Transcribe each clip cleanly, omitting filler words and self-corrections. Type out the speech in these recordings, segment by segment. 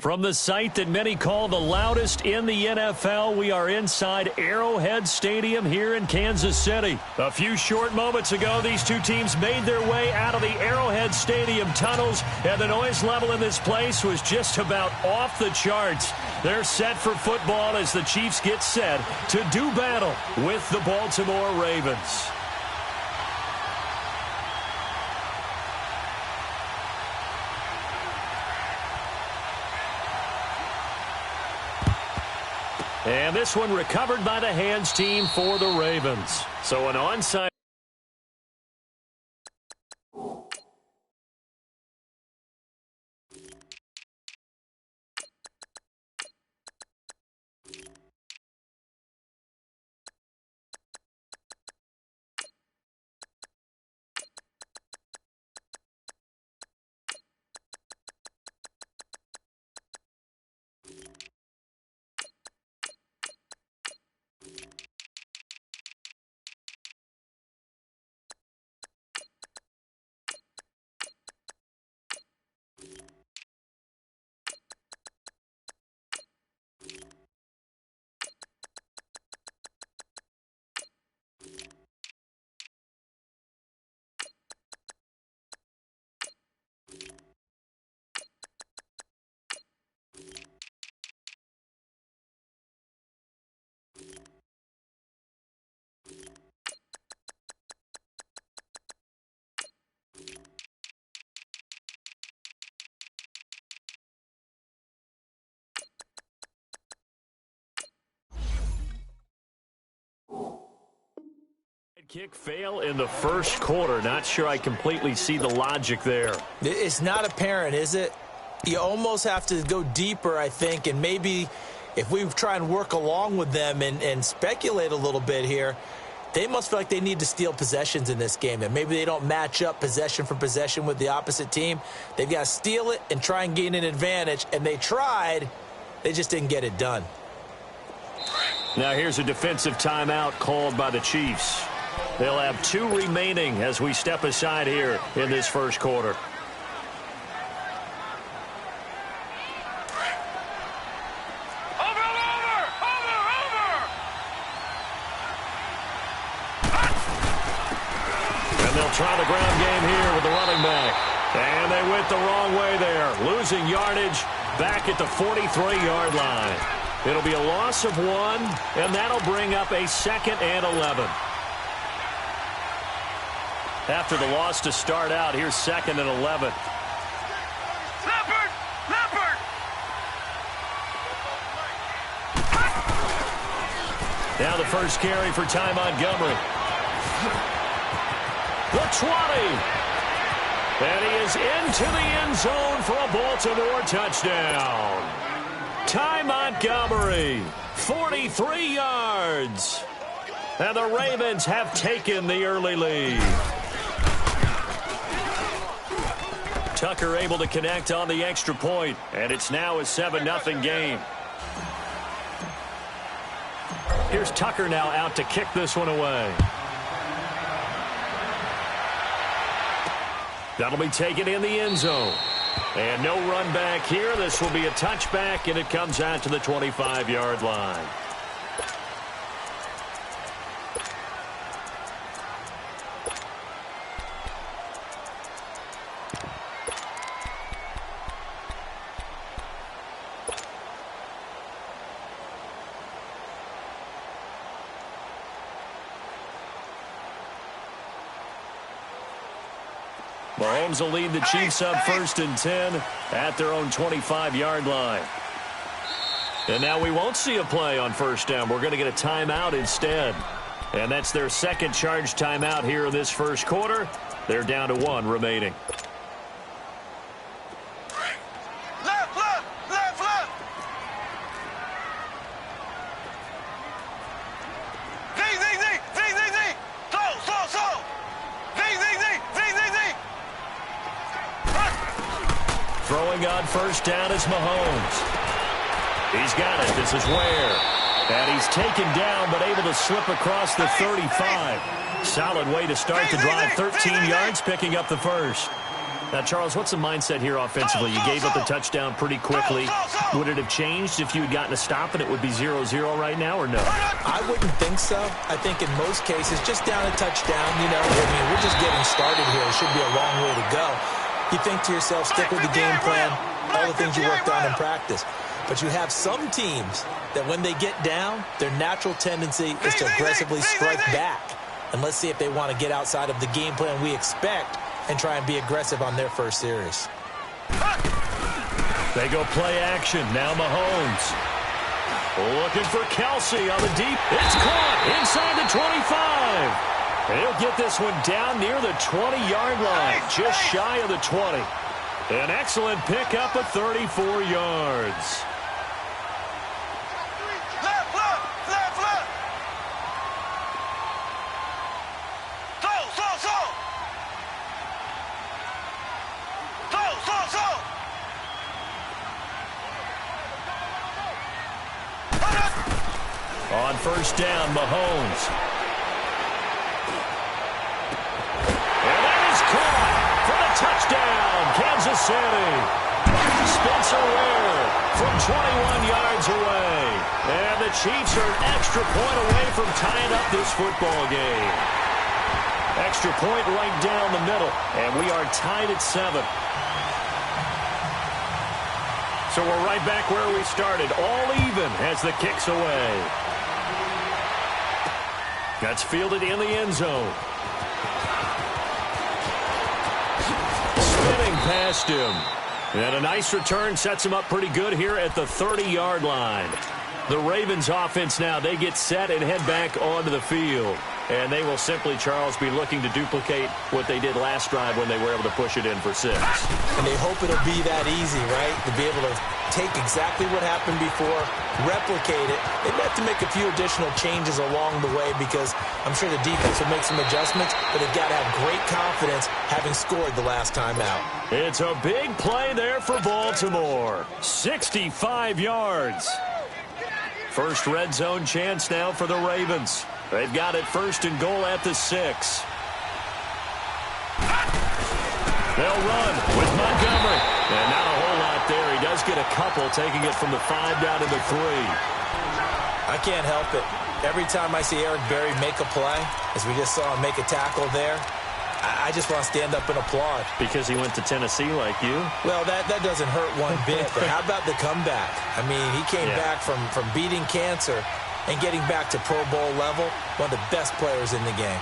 From the site that many call the loudest in the NFL, we are inside Arrowhead Stadium here in Kansas City. A few short moments ago, these two teams made their way out of the Arrowhead Stadium tunnels, and the noise level in this place was just about off the charts. They're set for football as the Chiefs get set to do battle with the Baltimore Ravens. And this one recovered by the hands team for the Ravens. So an onside. Kick fail in the first quarter. Not sure I completely see the logic there. It's not apparent, is it? You almost have to go deeper, I think, and maybe if we try and work along with them and speculate a little bit here, they must feel like they need to steal possessions in this game, and maybe they don't match up possession for possession with the opposite team. They've got to steal it and try and gain an advantage, and they tried. They just didn't get it done. Now here's a defensive timeout called by the Chiefs. They'll have 2 remaining as we step aside here in this first quarter. Over. And they'll try the ground game here with the running back. And they went the wrong way there, losing yardage back at the 43-yard line. It'll be a loss of 1, and that'll bring up a 2nd and 11. After the loss to start out, here's 2nd and 11. Leopard! Leopard! Now the first carry for Ty Montgomery. The 20. And he is into the end zone for a Baltimore touchdown. Ty Montgomery, 43 yards. And the Ravens have taken the early lead. Tucker able to connect on the extra point, and it's now a 7-0 game. Here's Tucker now out to kick this one away. That'll be taken in the end zone. And no run back here. This will be a touchback, and it comes out to the 25-yard line. Mahomes will lead the Chiefs up 1st and 10 at their own 25-yard line. And now we won't see a play on 1st down. We're going to get a timeout instead. And that's their 2nd charge timeout here in this first quarter. They're down to 1 remaining. Left, left, left, left! Zing, zing, zing! Zing, zing, zing! So! Zing, zing, zing! Zing, zing, zing! Throwing on 1st down is Mahomes. He's got it. This is Ware. And he's taken down but able to slip across the 35. Solid way to start the drive. 13 yards, picking up the first. Now, Charles, what's the mindset here offensively? You gave up the touchdown pretty quickly. Would it have changed if you had gotten a stop and it would be 0-0 right now, or no? I wouldn't think so. I think in most cases, just down a touchdown, we're just getting started here. It should be a long way to go. You think to yourself, stick with the game plan, all the things you worked on in practice. But you have some teams that when they get down, their natural tendency is to aggressively strike back. And let's see if they want to get outside of the game plan we expect and try and be aggressive on their first series. They go play action. Now Mahomes. Looking for Kelsey on the deep. It's caught inside the 25. He'll get this one down near the 20-yard line, just shy of the 20. An excellent pickup of 34 yards. On first down, Mahomes. And that is caught for the touchdown, Kansas City. Spencer Ware from 21 yards away. And the Chiefs are an extra point away from tying up this football game. Extra point right down the middle. And we are tied at 7. So we're right back where we started, all even as the kick's away. That's fielded in the end zone. Spinning past him. And a nice return sets him up pretty good here at the 30-yard line. The Ravens offense now, they get set and head back onto the field. And they will simply, Charles, be looking to duplicate what they did last drive when they were able to push it in for 6. And they hope it'll be that easy, right? To be able to take exactly what happened before, replicate it. They may have to make a few additional changes along the way because I'm sure the defense will make some adjustments, but they've got to have great confidence having scored the last time out. It's a big play there for Baltimore. 65 yards. First red zone chance now for the Ravens. They've got it first and goal at the 6. They'll run with Montgomery. And not a whole lot there. He does get a couple, taking it from the 5 down to the 3. I can't help it. Every time I see Eric Berry make a play, as we just saw him make a tackle there, I just want to stand up and applaud. Because he went to Tennessee like you? Well, that doesn't hurt one bit. But how about the comeback? I mean, he came back from beating cancer and getting back to Pro Bowl level, one of the best players in the game.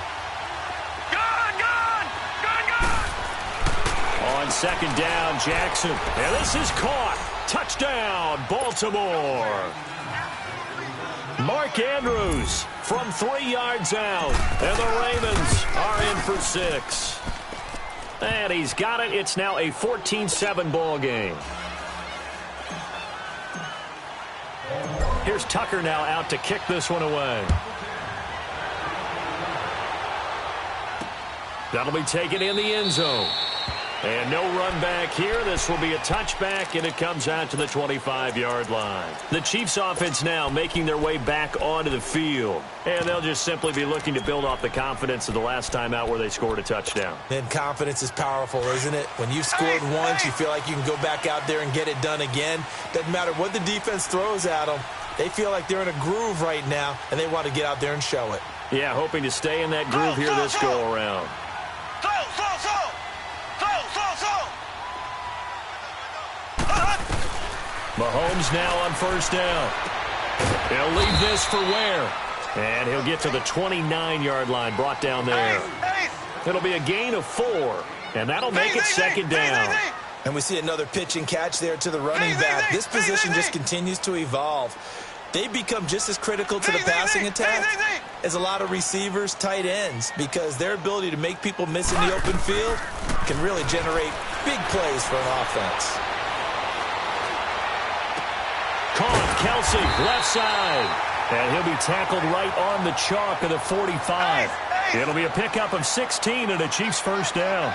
On second down, Jackson. And this is caught. Touchdown, Baltimore. Mark Andrews from 3 yards out. And the Ravens are in for 6. And he's got it. It's now a 14-7 ball game. Here's Tucker now out to kick this one away. That'll be taken in the end zone. And no run back here. This will be a touchback, and it comes out to the 25-yard line. The Chiefs offense now making their way back onto the field. And they'll just simply be looking to build off the confidence of the last time out where they scored a touchdown. And confidence is powerful, isn't it? When you've scored once, you feel like you can go back out there and get it done again. Doesn't matter what the defense throws at them. They feel like they're in a groove right now, and they want to get out there and show it. Yeah, hoping to stay in that groove here this go-around. Mahomes now on first down. He'll leave this for Ware. And he'll get to the 29-yard line, brought down there. It'll be a gain of 4, and that'll make it second down. And we see another pitch and catch there to the running back. This position just continues to evolve. They become just as critical to the passing attack as a lot of receivers, tight ends, because their ability to make people miss in the open field can really generate big plays for an offense. Caught, Kelsey, left side. And he'll be tackled right on the chalk of the 45. It'll be a pickup of 16 and a Chiefs first down.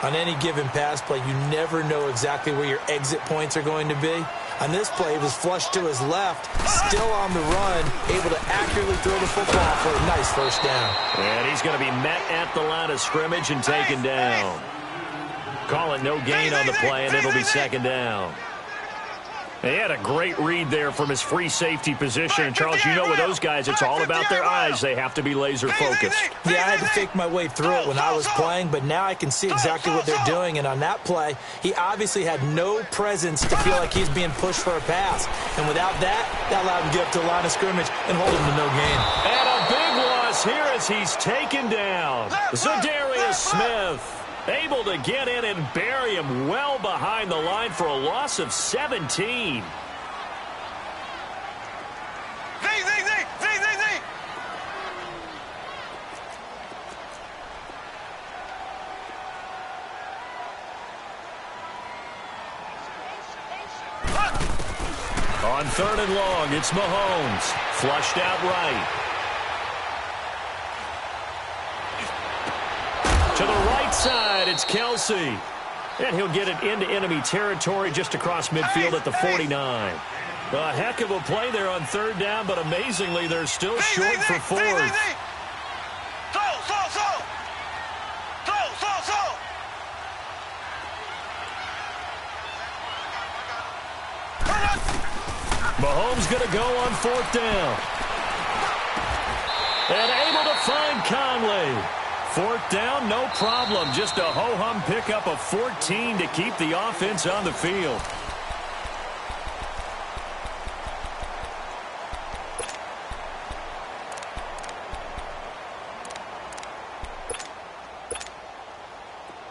On any given pass play, you never know exactly where your exit points are going to be. On this play, it was flushed to his left, still on the run, able to accurately throw the football for a nice first down. And he's going to be met at the line of scrimmage and taken down. call it no gain on the play, and it'll be second down. He had a great read there from his free safety position. And, Charles, you know with those guys, it's all about their eyes. They have to be laser-focused. Yeah, I had to fake my way through it when I was playing, but now I can see exactly what they're doing. And on that play, he obviously had no presence to feel like he's being pushed for a pass. And without that, that allowed him to get up to the line of scrimmage and hold him to no gain. And a big loss here as he's taken down. Zadarius Smith able to get in and bury him well behind the line for a loss of 17. On 3rd and long, it's Mahomes. Flushed out right. To the right side, it's Kelsey. And he'll get it into enemy territory just across midfield at the 49. A heck of a play there on 3rd down, but amazingly, they're still short for 4th. Mahomes going to go on 4th down. And able to find Conley. 4th down, no problem. Just a ho-hum pickup of 14 to keep the offense on the field.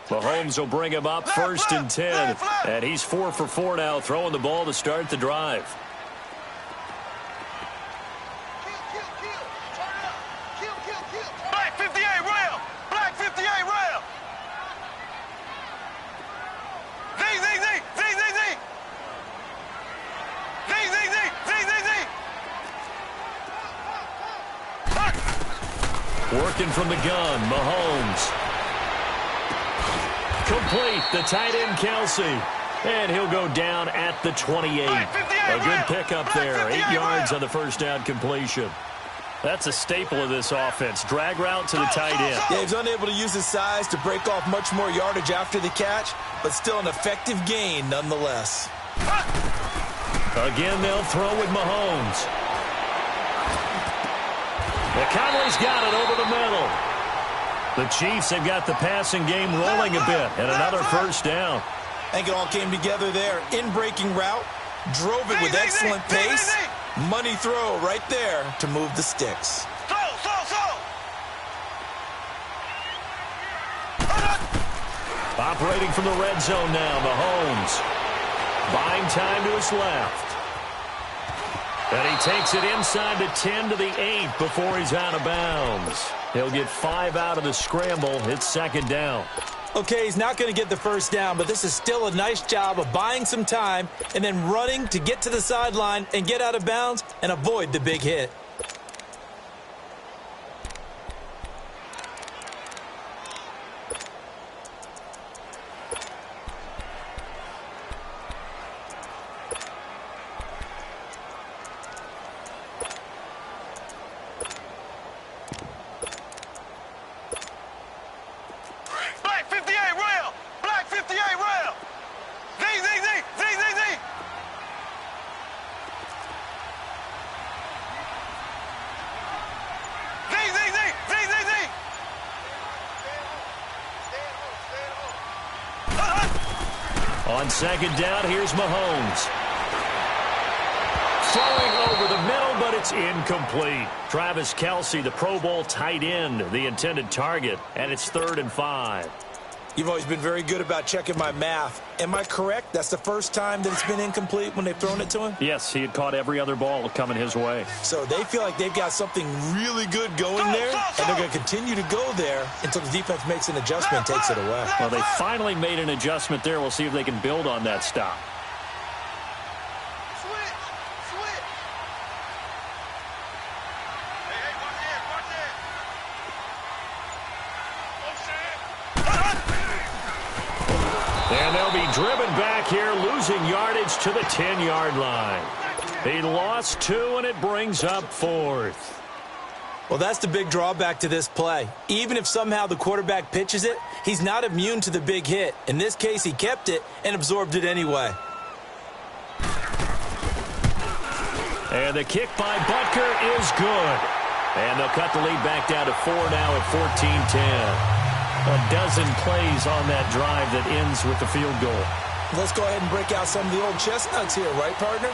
Mahomes will bring him up 1st and 10. And he's 4 for 4 now, throwing the ball to start the drive. Working from the gun, Mahomes. Complete, the tight end, Kelsey. And he'll go down at the 28. A good pickup there, 8 yards on the 1st down completion. That's a staple of this offense. Drag route to the tight end. Yeah, he's unable to use his size to break off much more yardage after the catch, but still an effective gain nonetheless. Again, they'll throw with Mahomes. Conley's got it over the middle. The Chiefs have got the passing game rolling a bit, and another 1st down. I think it all came together there. In-breaking route, drove it with excellent pace. Money throw right there to move the sticks. Operating from the red zone now, Mahomes. Buying time to his left. And he takes it inside the 10 to the 8 before he's out of bounds. He'll get 5 out of the scramble. It's 2nd down. Okay, he's not going to get the 1st down, but this is still a nice job of buying some time and then running to get to the sideline and get out of bounds and avoid the big hit. On 2nd down, here's Mahomes. Throwing over the middle, but it's incomplete. Travis Kelsey, the Pro Bowl tight end, the intended target, and it's 3rd and 5. You've always been very good about checking my math. Am I correct? That's the first time that it's been incomplete when they've thrown it to him? Yes, he had caught every other ball coming his way. So they feel like they've got something really good going there, and they're going to continue to go there until the defense makes an adjustment and takes it away. Well, they finally made an adjustment there. We'll see if they can build on that stop. And they'll be driven back here, losing yardage to the 10-yard line. He lost 2, and it brings up 4th. Well, that's the big drawback to this play. Even if somehow the quarterback pitches it, he's not immune to the big hit. In this case, he kept it and absorbed it anyway. And the kick by Butker is good. And they'll cut the lead back down to 4 now at 14-10. A dozen plays on that drive that ends with the field goal. Let's go ahead and break out some of the old chestnuts here, right, partner?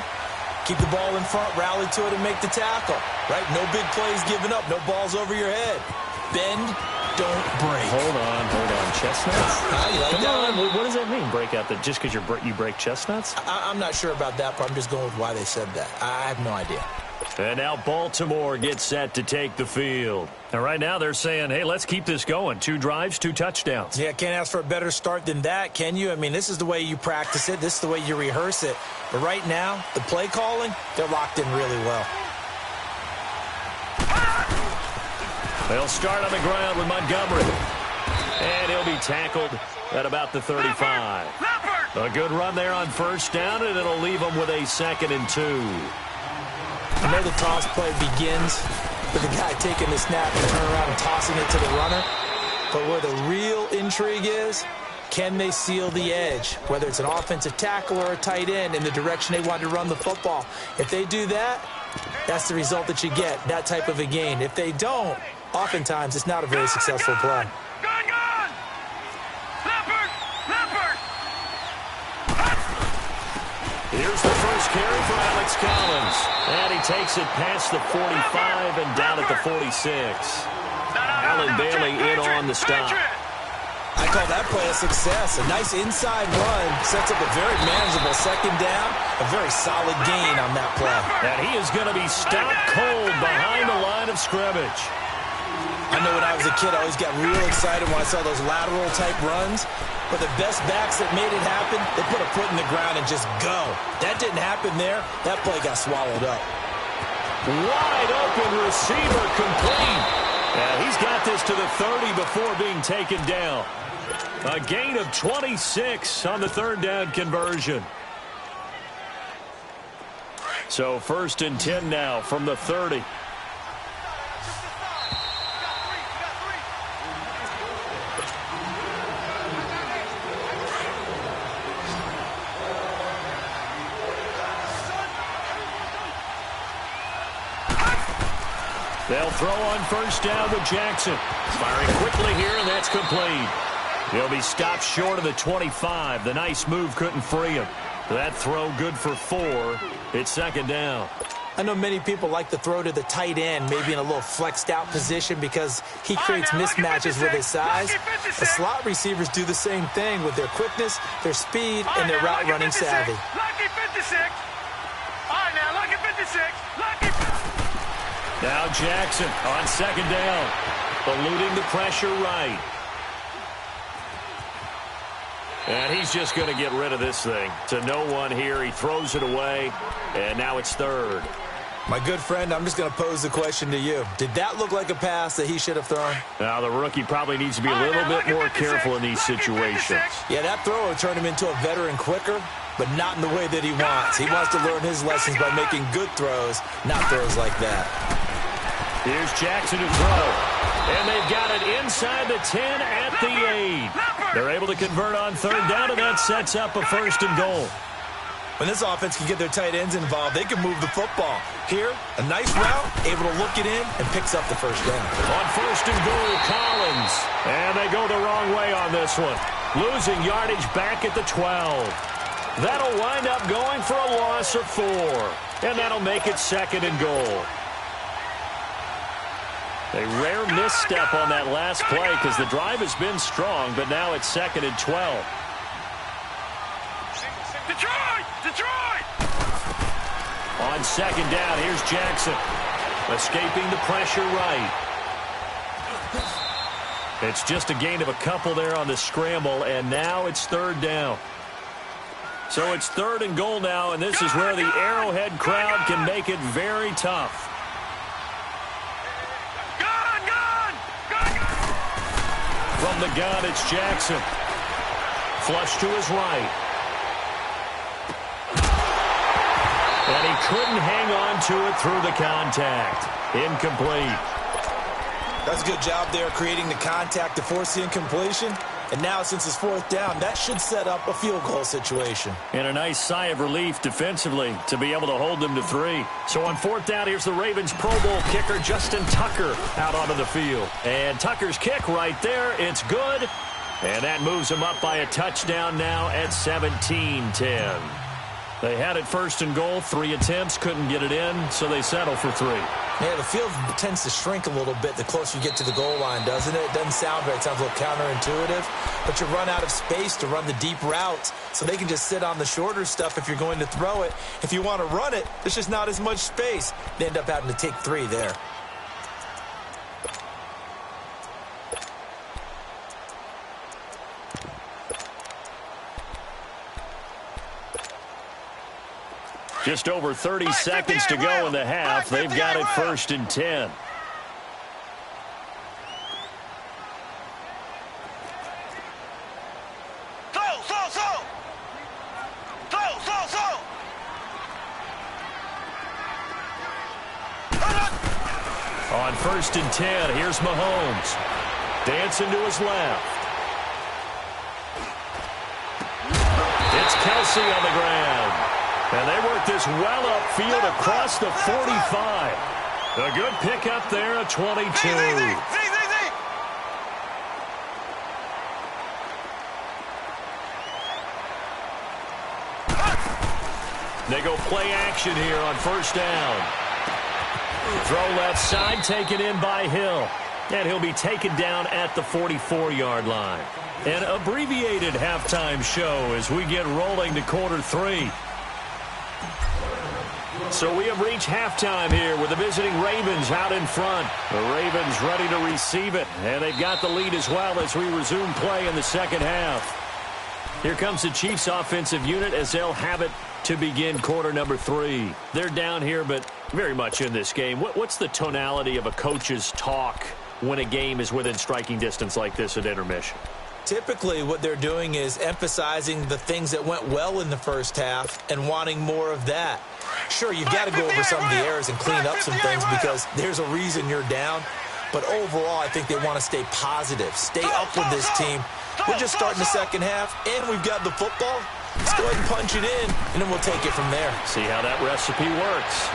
Keep the ball in front, rally to it, and make the tackle. Right? No big plays given up, no balls over your head. Bend, don't break. Hold on. Chestnuts? You like that one? What does that mean, break out? Just because you break chestnuts? I'm not sure about that, but I'm just going with why they said that. I have no idea. And now Baltimore gets set to take the field. And right now they're saying, hey, let's keep this going. 2 drives, 2 touchdowns. Yeah, can't ask for a better start than that, can you? I mean, this is the way you practice it. This is the way you rehearse it. But right now, the play calling, they're locked in really well. They'll start on the ground with Montgomery. And he'll be tackled at about the 35. A good run there on first down, and it'll leave them with a 2nd and 2. I know the toss play begins with the guy taking the snap and turning around and tossing it to the runner. But where the real intrigue is, can they seal the edge? Whether it's an offensive tackle or a tight end in the direction they want to run the football. If they do that, that's the result that you get, that type of a gain. If they don't, oftentimes it's not a very successful play. Here's the first carry for Alex Collins. And he takes it past the 45 and down at the 46. Alan Bailey in on the stop. I call that play a success. A nice inside run sets up a very manageable 2nd down. A very solid gain on that play. And he is going to be stopped cold behind the line of scrimmage. I know when I was a kid, I always got real excited when I saw those lateral-type runs. But the best backs that made it happen, they put a foot in the ground and just go. That didn't happen there. That play got swallowed up. Wide open receiver complete. And he's got this to the 30 before being taken down. A gain of 26 on the 3rd down conversion. So 1st and 10 now from the 30. They'll throw on first down with Jackson. Firing quickly here, and that's complete. He'll be stopped short of the 25. The nice move couldn't free him. That throw good for 4. It's 2nd down. I know many people like to throw to the tight end, maybe in a little flexed out position because he creates mismatches with his size. The slot receivers do the same thing with their quickness, their speed, and their route running savvy. Lucky 56. All right, now, lucky 56. Lucky. Now Jackson on 2nd down, eluding the pressure right. And he's just going to get rid of this thing. To no one here. He throws it away, and now it's 3rd. My good friend, I'm just going to pose the question to you. Did that look like a pass that he should have thrown? Now, the rookie probably needs to be a little bit more careful in these situations. Yeah, that throw would turn him into a veteran quicker, but not in the way that he wants. He wants to learn his lessons by making good throws, not throws like that. Here's Jackson to throw. And they've got it inside the 10 at the 8. They're able to convert on 3rd down, and that sets up a 1st and goal. When this offense can get their tight ends involved, they can move the football. Here, a nice route, able to look it in, and picks up the 1st down. On 1st and goal, Collins. And they go the wrong way on this one. Losing yardage back at the 12. That'll wind up going for a loss of 4. And that'll make it 2nd and goal. A rare misstep on that last play because the drive has been strong, but now it's 2nd and 12. Detroit! On 2nd down, here's Jackson. Escaping the pressure right. It's just a gain of a couple there on the scramble, and now it's 3rd down. So it's 3rd and goal now, and this is where the Arrowhead crowd can make it very tough. From the gun, it's Jackson. Flush to his right. And he couldn't hang on to it through the contact. Incomplete. That's a good job there creating the contact to force the incompletion. And now, since it's fourth down, that should set up a field goal situation. And a nice sigh of relief defensively to be able to hold them to 3. So on fourth down, here's the Ravens Pro Bowl kicker Justin Tucker out onto the field. And Tucker's kick right there. It's good. And that moves them up by a touchdown now at 17-10. They had it first and goal, 3 attempts, couldn't get it in, so they settle for 3. Yeah, the field tends to shrink a little bit the closer you get to the goal line, doesn't it? It doesn't sound right. It sounds a little counterintuitive. But you run out of space to run the deep routes, so they can just sit on the shorter stuff if you're going to throw it. If you want to run it, there's just not as much space. They end up having to take 3 there. Just over 30 seconds to go in the half. They've got it first and 10. On first and 10, here's Mahomes. Dancing to his left. It's Kelsey on the ground. And they work this well upfield across the 45. A good pickup there at 22. They go play action here on first down. Throw left side taken in by Hill. And he'll be taken down at the 44-yard line. An abbreviated halftime show as we get rolling to quarter 3. So we have reached halftime here with the visiting Ravens out in front. The Ravens ready to receive it, and they've got the lead as well as we resume play in the second half. Here comes the Chiefs offensive unit as they'll have it to begin quarter number 3. They're down here, but very much in this game. What's the tonality of a coach's talk when a game is within striking distance like this at intermission? Typically, what they're doing is emphasizing the things that went well in the first half and wanting more of that. Sure, you've got to go over some of the errors and clean up some things because there's a reason you're down. But overall, I think they want to stay positive, stay up with this team. We're just starting the second half, and we've got the football. Let's go ahead and punch it in, and then we'll take it from there. See how that recipe works.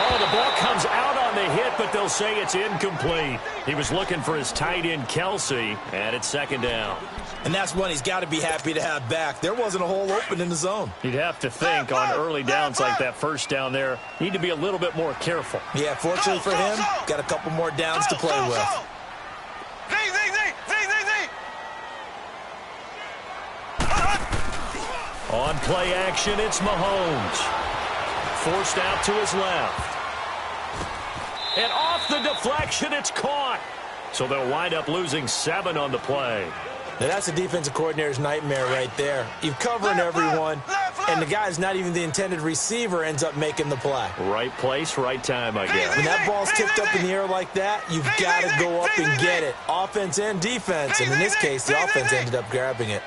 Oh, the ball comes out on the hit, but they'll say it's incomplete. He was looking for his tight end, Kelsey, and it's second down. And that's one he's got to be happy to have back. There wasn't a hole open in the zone. You'd have to think on early downs like that first down there, need to be a little bit more careful. Yeah, fortunately for him, got a couple more downs to play with. On play action, it's Mahomes. Forced out to his left. And off the deflection, it's caught. So they'll wind up losing 7 on the play. Now that's a defensive coordinator's nightmare right there. You're covering everyone, and the guy's not even the intended receiver ends up making the play. Right place, right time, I guess. When that ball's tipped up in the air like that, you've got to go up and get it. Offense and defense, and in this case, the offense ended up grabbing it.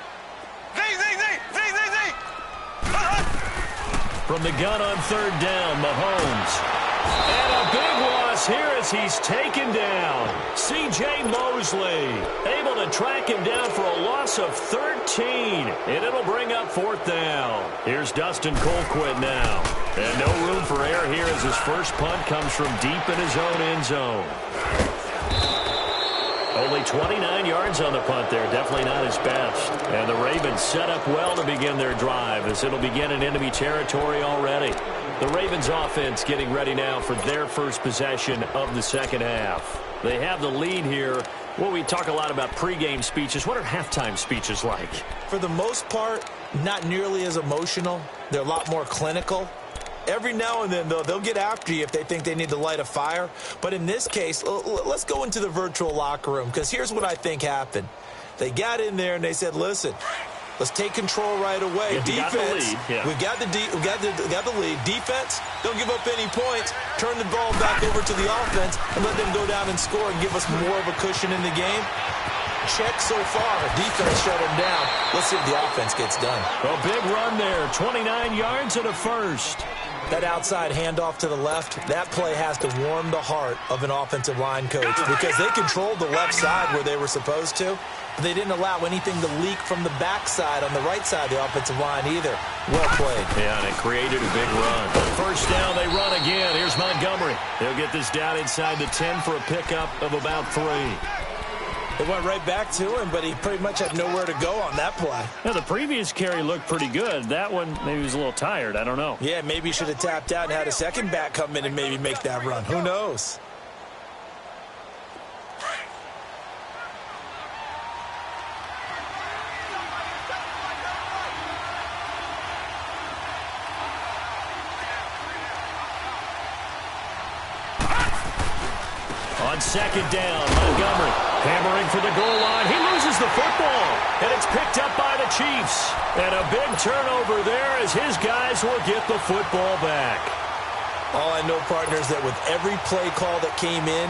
From the gun on third down, Mahomes. And a big loss here as he's taken down. C.J. Mosley able to track him down for a loss of 13. And it'll bring up fourth down. Here's Dustin Colquitt now. And no room for error here as his first punt comes from deep in his own end zone. Only 29 yards on the punt there. Definitely not his best. And the Ravens set up well to begin their drive as it'll begin in enemy territory already. The Ravens offense getting ready now for their first possession of the second half. They have the lead here. Well, we talk a lot about pregame speeches. What are halftime speeches like? For the most part, not nearly as emotional. They're a lot more clinical. Every now and then, though, they'll get after you if they think they need to light a fire. But in this case, let's go into the virtual locker room, because here's what I think happened. They got in there and they said, listen, let's take control right away. Yeah, defense, we got the lead. Defense, don't give up any points. Turn the ball back over to the offense and let them go down and score and give us more of a cushion in the game. Check so far. Defense shut him down. Let's see if the offense gets done. A big run there. 29 yards and a first. That outside handoff to the left, that play has to warm the heart of an offensive line coach because they controlled the left side where they were supposed to, but they didn't allow anything to leak from the backside on the right side of the offensive line either. Well played. Yeah, and it created a big run. First down, they run again. Here's Montgomery. They'll get this down inside the 10 for a pickup of about 3. It went right back to him, but he pretty much had nowhere to go on that play. Now, the previous carry looked pretty good. That one, maybe he was a little tired. I don't know. Yeah, maybe he should have tapped out and had a second back come in and maybe make that run. Who knows? On second down, Montgomery hammering for the goal line. He loses the football, and it's picked up by the Chiefs. And a big turnover there as his guys will get the football back. All I know, partners, that with every play call that came in,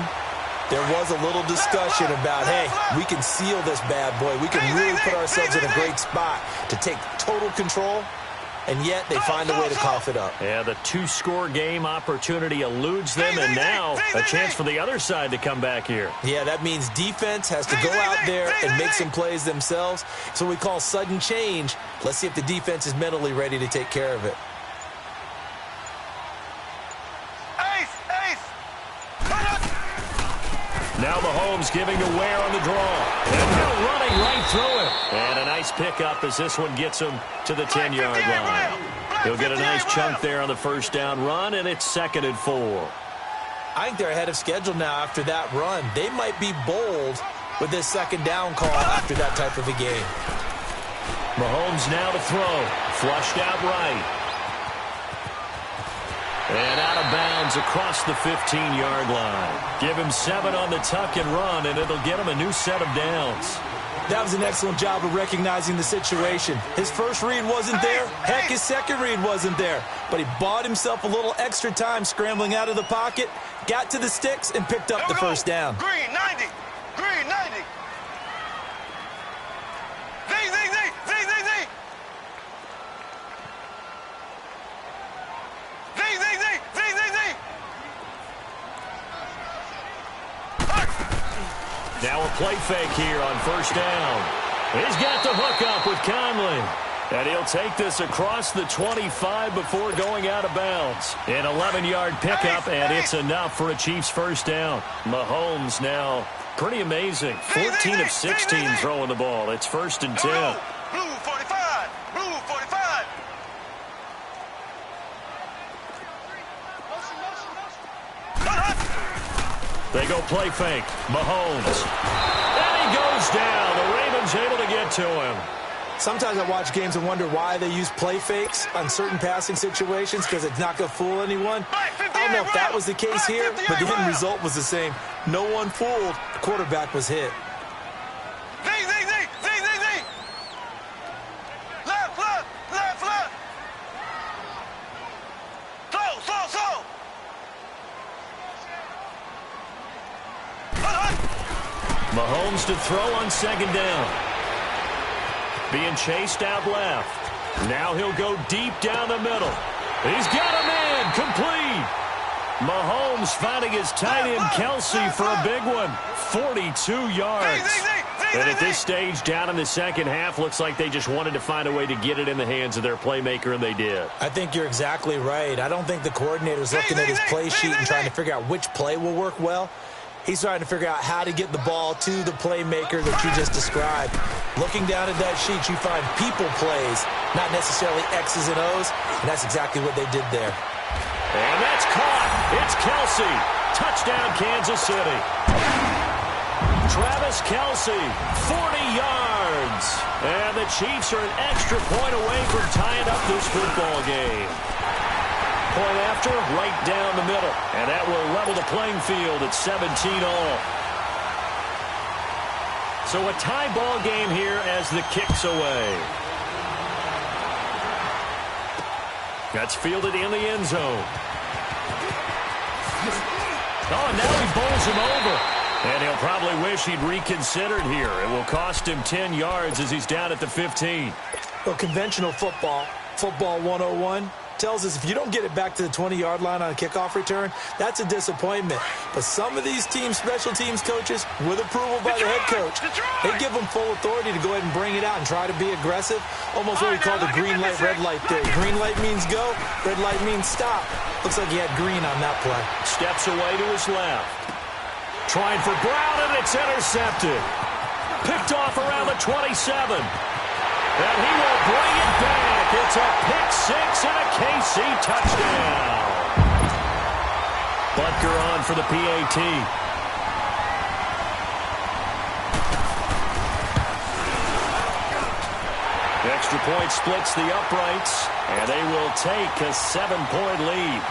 there was a little discussion about, hey, we can seal this bad boy. We can really put ourselves in a great spot to take total control. And yet they find a way to cough it up. Yeah, the 2-score game opportunity eludes them, and now a chance for the other side to come back here. Yeah, that means defense has to go out there and make some plays themselves. So we call sudden change. Let's see if the defense is mentally ready to take care of it. Now Mahomes giving to Ware on the draw. And now running right through it. And a nice pickup as this one gets him to the 10-yard line. He'll get a nice chunk there on the first down run, and it's 2nd and 4. I think they're ahead of schedule now after that run. They might be bold with this second down call after that type of a game. Mahomes now to throw. Flushed out right. And out of bounds across the 15-yard line. Give him 7 on the tuck and run, and it'll get him a new set of downs. That was an excellent job of recognizing the situation. His first read wasn't there. Heck, his second read wasn't there. But he bought himself a little extra time scrambling out of the pocket, got to the sticks, and picked up the first down. Green 90. Green 90. Zing, zing, zing. Zing, zing, zing. Zing, zing, zing. Zing, zing, zing. Now a play fake here on first down. He's got the hook up with Conley. And he'll take this across the 25 before going out of bounds. An 11-yard pickup, and it's enough for a Chiefs first down. Mahomes now pretty amazing. 14 of 16 throwing the ball. It's 1st and 10. Blue 45. Blue 45. They go play fake. Mahomes. And he goes down. The Ravens able to get to him. Sometimes I watch games and wonder why they use play fakes on certain passing situations because it's not going to fool anyone. I don't know if that was the case here, but the end result was the same. No one fooled. The quarterback was hit. Zing, zing, zing. Zing, zing, zing. Left, left, left, left. Slow. Mahomes to throw on second down. Being chased out left. Now he'll go deep down the middle. He's got a man complete. Mahomes finding his tight end Kelsey for a big one. 42 yards. And at this stage, down in the second half, looks like they just wanted to find a way to get it in the hands of their playmaker, and they did. I think you're exactly right. I don't think the coordinator's looking at his play sheet and trying to figure out which play will work well. He's trying to figure out how to get the ball to the playmaker that you just described. Looking down at that sheet, you find people plays, not necessarily X's and O's, and that's exactly what they did there. And that's caught. It's Kelsey. Touchdown, Kansas City. Travis Kelsey, 40 yards. And the Chiefs are an extra point away from tying up this football game. Point after, right down the middle. And that will level the playing field at 17 all. So a tie ball game here as the kick's away. That's fielded in the end zone. Oh, and now he bowls him over. And he'll probably wish he'd reconsidered here. It will cost him 10 yards as he's down at the 15. Well, conventional football 101, tells us if you don't get it back to the 20-yard line on a kickoff return, that's a disappointment. But some of these special teams coaches, with approval by the head coach, they give them full authority to go ahead and bring it out and try to be aggressive, almost what we call the green light, red light theory. Green light means go, red light means stop. Looks like he had green on that play. Steps away to his left. Trying for Brown, and it's intercepted. Picked off around the 27. And he will bring it back. It's a pick six and a KC touchdown. Butker on for the PAT. The extra point splits the uprights, and they will take a 7-point lead.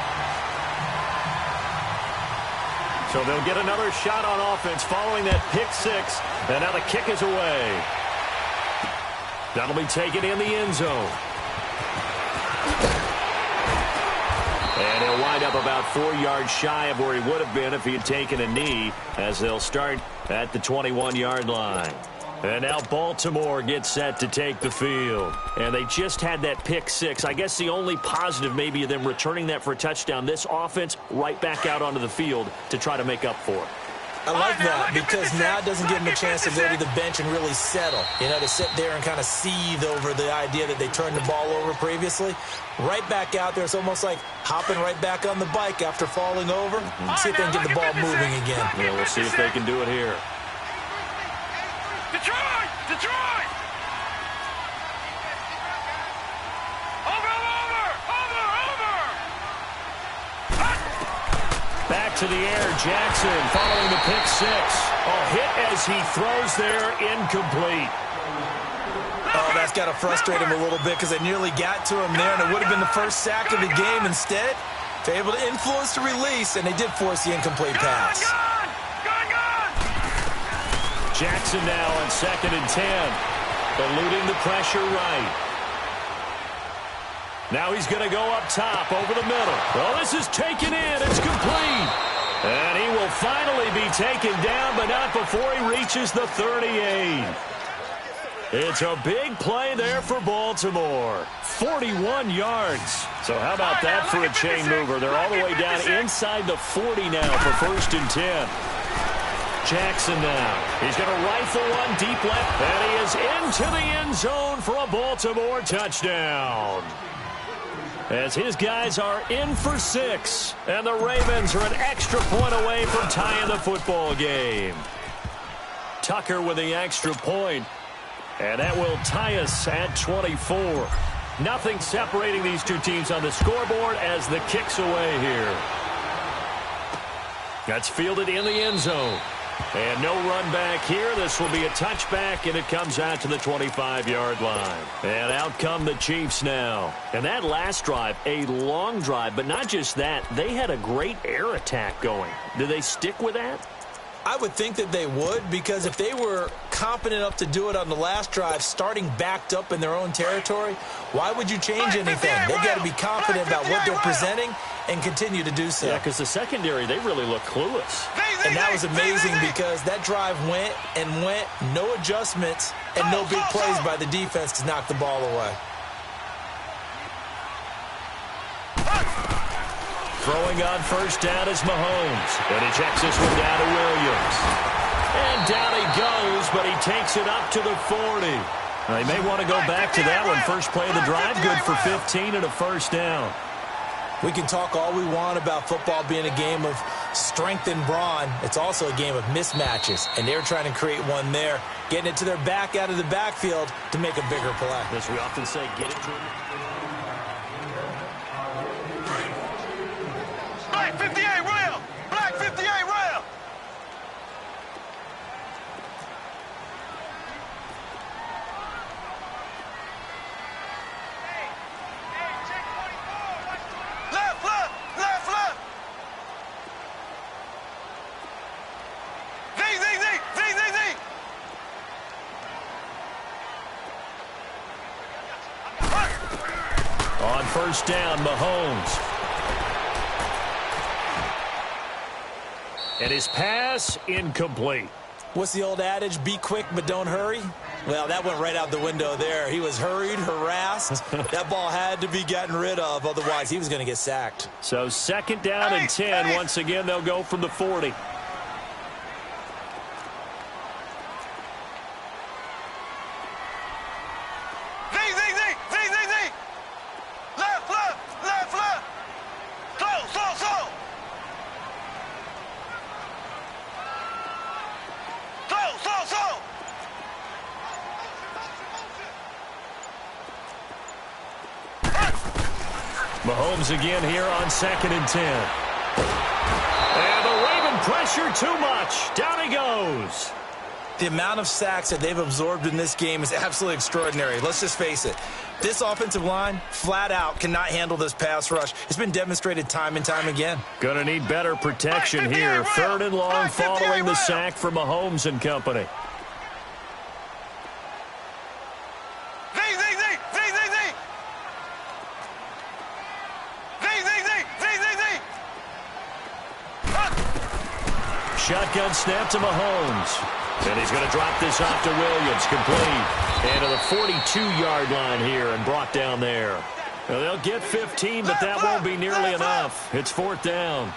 So they'll get another shot on offense following that pick six, and now the kick is away. That'll be taken in the end zone. And he'll wind up about 4 yards shy of where he would have been if he had taken a knee, as they'll start at the 21-yard line. And now Baltimore gets set to take the field. And they just had that pick six. I guess the only positive maybe of them returning that for a touchdown. This offense right back out onto the field to try to make up for it. I like that because now it doesn't give them a chance to go to the bench and really settle. You know, to sit there and kind of seethe over the idea that they turned the ball over previously. Right back out there. It's almost like hopping right back on the bike after falling over. See if they can get the ball moving again. Yeah, we'll see if they can do it here. Detroit! Detroit! Over! Back to the air, Jackson following the pick six. Hit as he throws there, incomplete. Oh, that's got to frustrate him a little bit because they nearly got to him there, and it would have been the first sack of the game. Instead, they're able to influence the release, and they did force the incomplete pass. Jackson now on 2nd and 10, eluding the pressure right. Now he's going to go up top over the middle. Well, this is taken in. It's complete. And he will finally be taken down, but not before he reaches the 38. It's a big play there for Baltimore. 41 yards. So how about that for a chain mover? They're all the way down inside the 40 now for 1st and 10. Jackson now. He's going to rifle one deep left, and he is into the end zone for a Baltimore touchdown. As his guys are in for 6, and the Ravens are an extra point away from tying the football game. Tucker with the extra point, and that will tie us at 24. Nothing separating these two teams on the scoreboard as the kick's away here. That's fielded in the end zone. And no run back here. This will be a touchback, and it comes out to the 25-yard line. And out come the Chiefs now. And that last drive, a long drive, but not just that. They had a great air attack going. Do they stick with that? I would think that they would, because if they were competent enough to do it on the last drive, starting backed up in their own territory, why would you change anything? They've got to be confident about what they're presenting and continue to do so. Yeah, because the secondary, they really look clueless. And that was amazing because that drive went and went, no adjustments, and no big plays by the defense to knock the ball away. Throwing on 1st down is Mahomes. And he checks this one down to Williams. And down he goes, but he takes it up to the 40. Now, he may want to go back to that one. First play of the drive, good for 15 and a 1st down. We can talk all we want about football being a game of strength and brawn. It's also a game of mismatches, and they're trying to create one there, getting it to their back out of the backfield to make a bigger play. As we often say, get it to him. Black 58 rail! Black 58 rail! Left, left, left, left! Z, Z, Z, Z, Z, Z! On 1st down, Mahomes. And his pass incomplete. What's the old adage? Be quick, but don't hurry. Well, that went right out the window there. He was hurried, harassed. That ball had to be gotten rid of, otherwise he was going to get sacked. So 2nd down and 10. Once again, they'll go from the 40. Mahomes again here on 2nd and 10. And the Raven pressure too much. Down he goes. The amount of sacks that they've absorbed in this game is absolutely extraordinary. Let's just face it. This offensive line, flat out, cannot handle this pass rush. It's been demonstrated time and time again. Going to need better protection here. 3rd and long following the sack from Mahomes and company. Shotgun snap to Mahomes. And he's going to drop this off to Williams. Complete. And to the 42-yard line here and brought down there. Well, they'll get 15, but that won't be nearly enough. It's 4th down.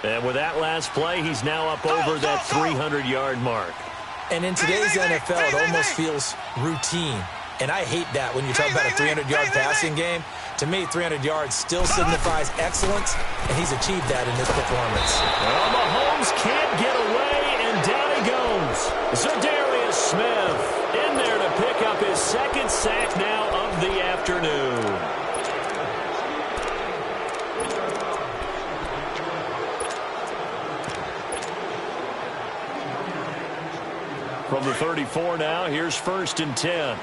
And with that last play, he's now up over that 300-yard mark. And in today's NFL, it almost feels routine. And I hate that when you talk about a 300-yard passing game. To me, 300 yards still signifies excellence, and he's achieved that in this performance. Well, Mahomes can't get away, and down he goes. Zadarius Smith in there to pick up his 2nd sack now of the afternoon. From the 34 now, here's 1st and 10.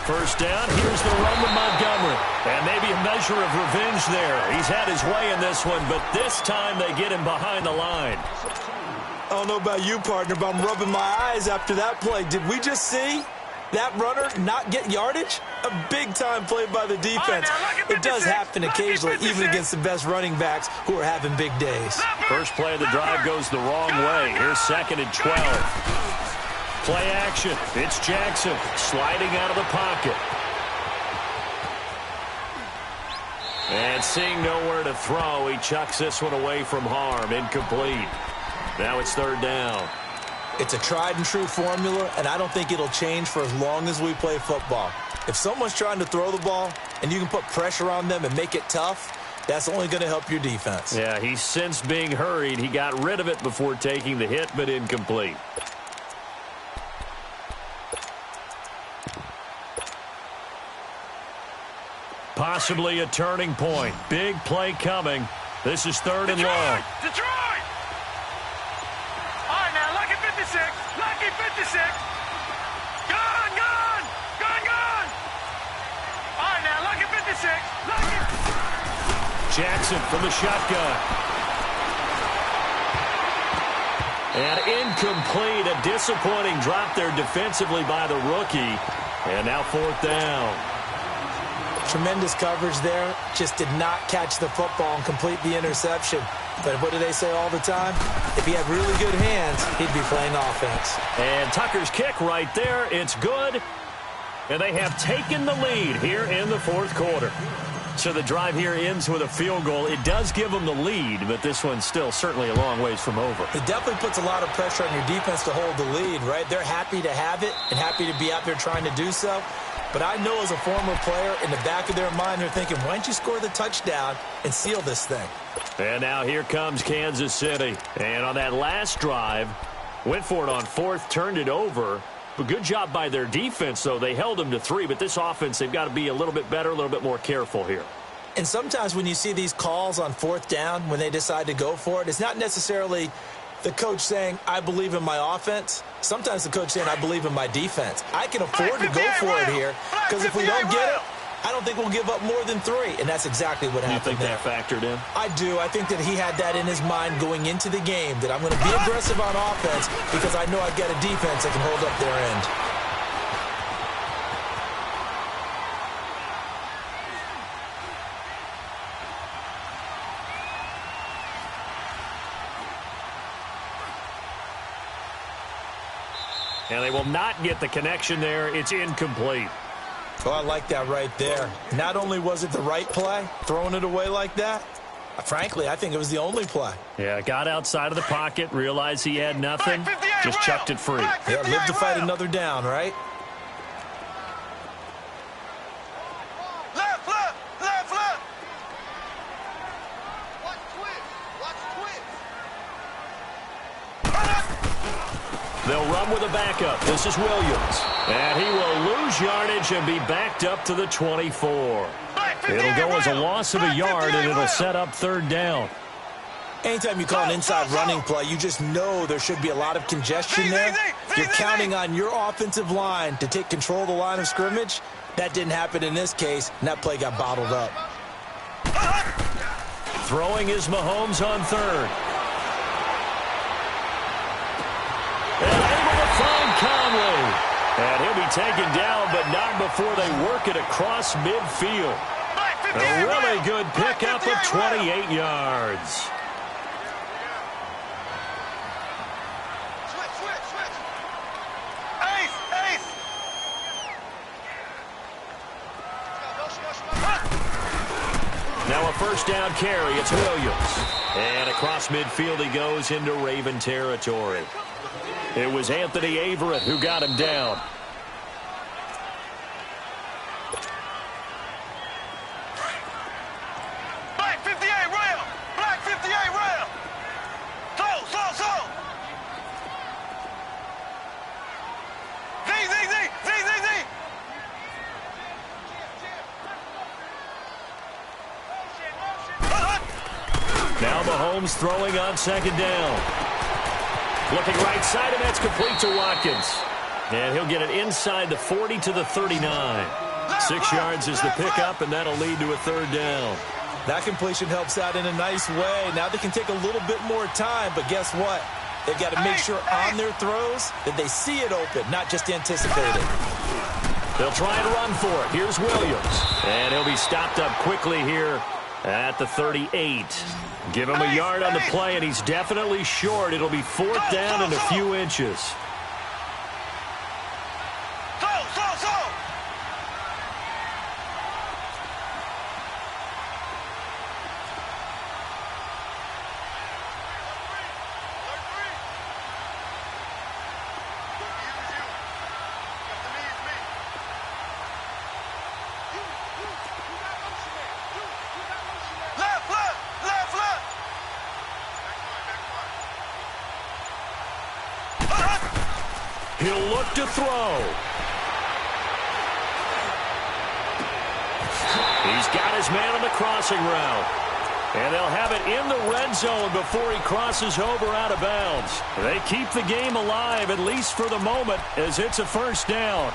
First down, here's the run with Montgomery. And maybe a measure of revenge there. He's had his way in this one, but this time they get him behind the line. I don't know about you, partner, but I'm rubbing my eyes after that play. Did we just see that runner not get yardage? A big-time play by the defense. It does happen occasionally, even against the best running backs who are having big days. First play of the drive goes the wrong way. Here's 2nd and 12. Play action. It's Jackson sliding out of the pocket. And seeing nowhere to throw, he chucks this one away from harm. Incomplete. Now it's 3rd down. It's a tried-and-true formula, and I don't think it'll change for as long as we play football. If someone's trying to throw the ball and you can put pressure on them and make it tough, that's only going to help your defense. Yeah, he's sensed being hurried. He got rid of it before taking the hit, but incomplete. Possibly a turning point. Big play coming. This is 3rd and long. Detroit! All right, now, lucky 56. Lucky 56. Gone, gone. Gone, gone. All right, now, lucky 56. Lucky. Jackson from the shotgun. And incomplete. A disappointing drop there defensively by the rookie. And now 4th down. Tremendous coverage there. Just did not catch the football and complete the interception. But what do they say all the time? If he had really good hands, he'd be playing offense. And Tucker's kick right there. It's good. And they have taken the lead here in the 4th quarter. So the drive here ends with a field goal. It does give them the lead, but this one's still certainly a long ways from over. It definitely puts a lot of pressure on your defense to hold the lead, right? They're happy to have it and happy to be out there trying to do so. But I know as a former player, in the back of their mind, they're thinking, why don't you score the touchdown and seal this thing? And now here comes Kansas City. And on that last drive, went for it on 4th, turned it over. But good job by their defense, though. They held them to 3, but this offense, they've got to be a little bit better, a little bit more careful here. And sometimes when you see these calls on 4th down, when they decide to go for it, it's not necessarily the coach saying, I believe in my offense. Sometimes the coach saying, I believe in my defense. I can afford to go for it here because if we don't get it, I don't think we'll give up more than 3. And that's exactly what happened there. You think that factored in? I do. I think that he had that in his mind going into the game, that I'm going to be aggressive on offense because I know I've got a defense that can hold up their end. And they will not get the connection there. It's incomplete. Oh, I like that right there. Not only was it the right play, throwing it away like that, frankly, I think it was the only play. Yeah, got outside of the pocket, realized he had nothing, just chucked it free. Yeah, live to fight another down, right? Left, left, left, left. Watch twist. Watch twist. They'll run with a backup. This is Williams. And he will lose yardage and be backed up to the 24. It'll go as a loss of a yard, and it'll set up third down. Anytime you call an inside running play, you just know there should be a lot of congestion there. You're counting on your offensive line to take control of the line of scrimmage. That didn't happen in this case, and that play got bottled up. Throwing is Mahomes on third. And able to find Conley. And he'll be taken down, but not before they work it across midfield. A really good pickup of 28 yards. Switch, switch, switch. Ace, ace. Now a first down carry. It's Williams. And across midfield he goes into Raven territory. It was Anthony Averett who got him down. Black 58 rail. Black 58 rail. Slow. Z. Now Mahomes throwing on second down. Looking right side, and that's complete to Watkins. And he'll get it inside the 40 to the 39. 6 yards is the pickup, and that'll lead to a third down. That completion helps out in a nice way. Now they can take a little bit more time, but guess what? They've got to make sure on their throws that they see it open, not just anticipate it. They'll try and run for it. Here's Williams. And he'll be stopped up quickly here at the 38. Give him a yard on the play, and he's definitely short. It'll be fourth down and a few inches. He'll look to throw. He's got his man on the crossing route. And they'll have it in the red zone before he crosses over out of bounds. They keep the game alive, at least for the moment, as it's a first down.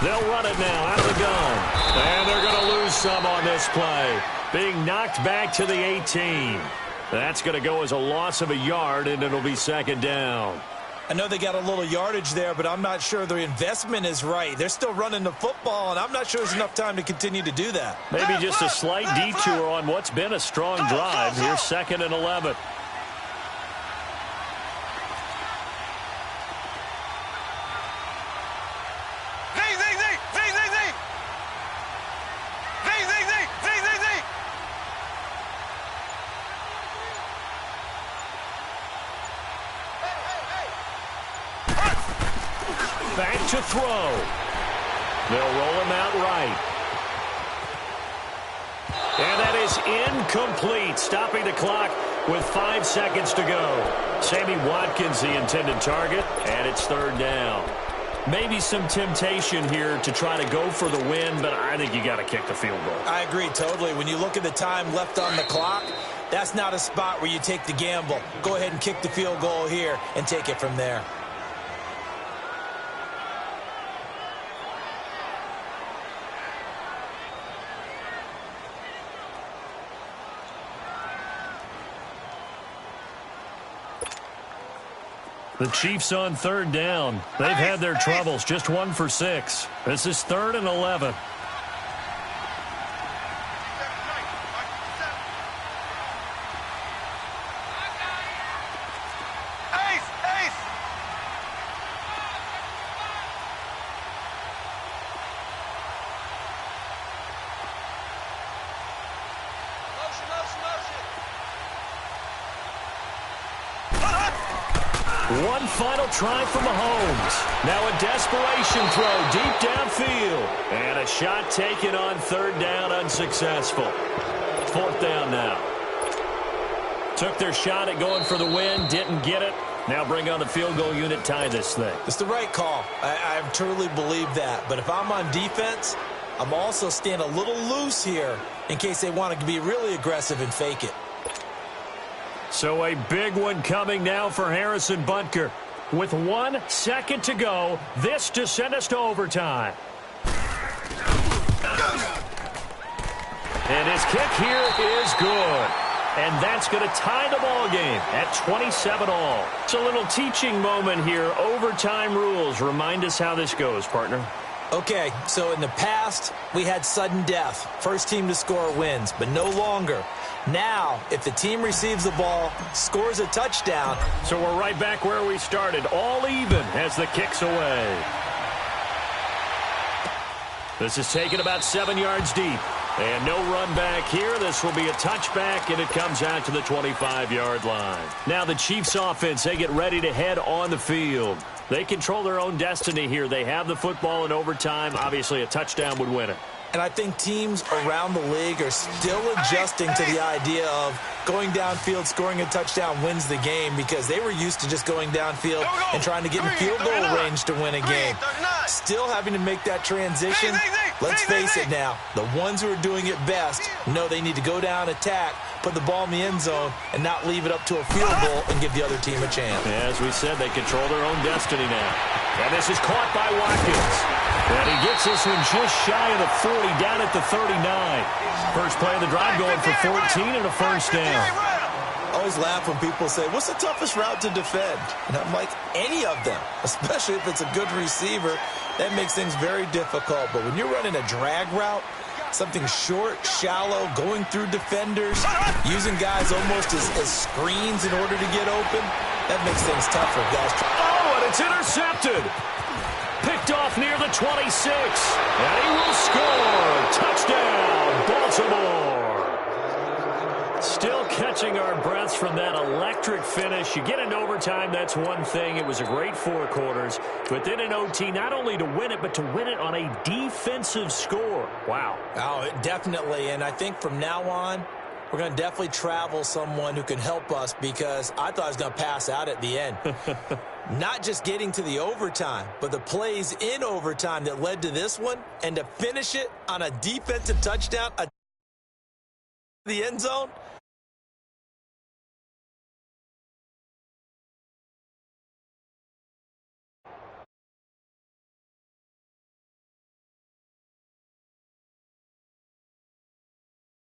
They'll run it now out of the gun. And they're going to lose some on this play. Being knocked back to the 18. That's going to go as a loss of a yard, and it'll be second down. I know they got a little yardage there, but I'm not sure the investment is right. They're still running the football, and I'm not sure there's enough time to continue to do that. Maybe just a slight detour on what's been a strong drive. Here's 2nd and 11. Back to throw. They'll roll him out right. And that is incomplete, stopping the clock with 5 seconds to go. Sammy Watkins, the intended target, and it's third down. Maybe some temptation here to try to go for the win, but I think you got to kick the field goal. I agree totally. When you look at the time left on the clock, that's not a spot where you take the gamble. Go ahead and kick the field goal here and take it from there. The Chiefs on third down. They've had their troubles, just 1 for 6. This is 3rd and 11. One final try for Mahomes. Now a desperation throw deep downfield. And a shot taken on 3rd down, unsuccessful. 4th down now. Took their shot at going for the win, didn't get it. Now bring on the field goal unit, tie this thing. It's the right call. I truly believe that. But if I'm on defense, I'm also staying a little loose here in case they want to be really aggressive and fake it. So a big one coming now for Harrison Butker. With 1 second to go, this to send us to overtime. And his kick here is good. And that's going to tie the ball game at 27-all. It's a little teaching moment here. Overtime rules. Remind us how this goes, partner. Okay, so in the past, we had sudden death. First team to score wins, but no longer. Now, if the team receives the ball, scores a touchdown. So we're right back where we started, all even as the kick's away. This is taken about 7 yards deep. And no run back here. This will be a touchback, and it comes out to the 25-yard line. Now the Chiefs offense, they get ready to head on the field. They control their own destiny here. They have the football in overtime. Obviously, a touchdown would win it. And I think teams around the league are still adjusting to the idea of going downfield, scoring a touchdown wins the game, because they were used to just going downfield and trying to get in field goal range to win a game. Still having to make that transition. Let's face it now, the ones who are doing it best know they need to go down, attack, put the ball in the end zone, and not leave it up to a field goal and give the other team a chance. As we said, they control their own destiny now. And this is caught by Watkins. And he gets this one just shy of the 40, down at the 39. First play of the drive going for 14 and a first down. I always laugh when people say, what's the toughest route to defend? And I'm like, any of them, especially if it's a good receiver. That makes things very difficult. But when you're running a drag route, something short, shallow, going through defenders, using guys almost as screens in order to get open, that makes things tougher, guys. Oh, and it's intercepted. Picked off near the 26. And he will score. Touchdown, Baltimore. Still catching our breaths from that electric finish. You get into overtime, that's one thing. It was a great 4 quarters. But then in OT, not only to win it, but to win it on a defensive score. Wow. Oh, definitely. And I think from now on, we're going to definitely travel someone who can help us, because I thought I was going to pass out at the end. Not just getting to the overtime, but the plays in overtime that led to this one, and to finish it on a defensive touchdown, the end zone.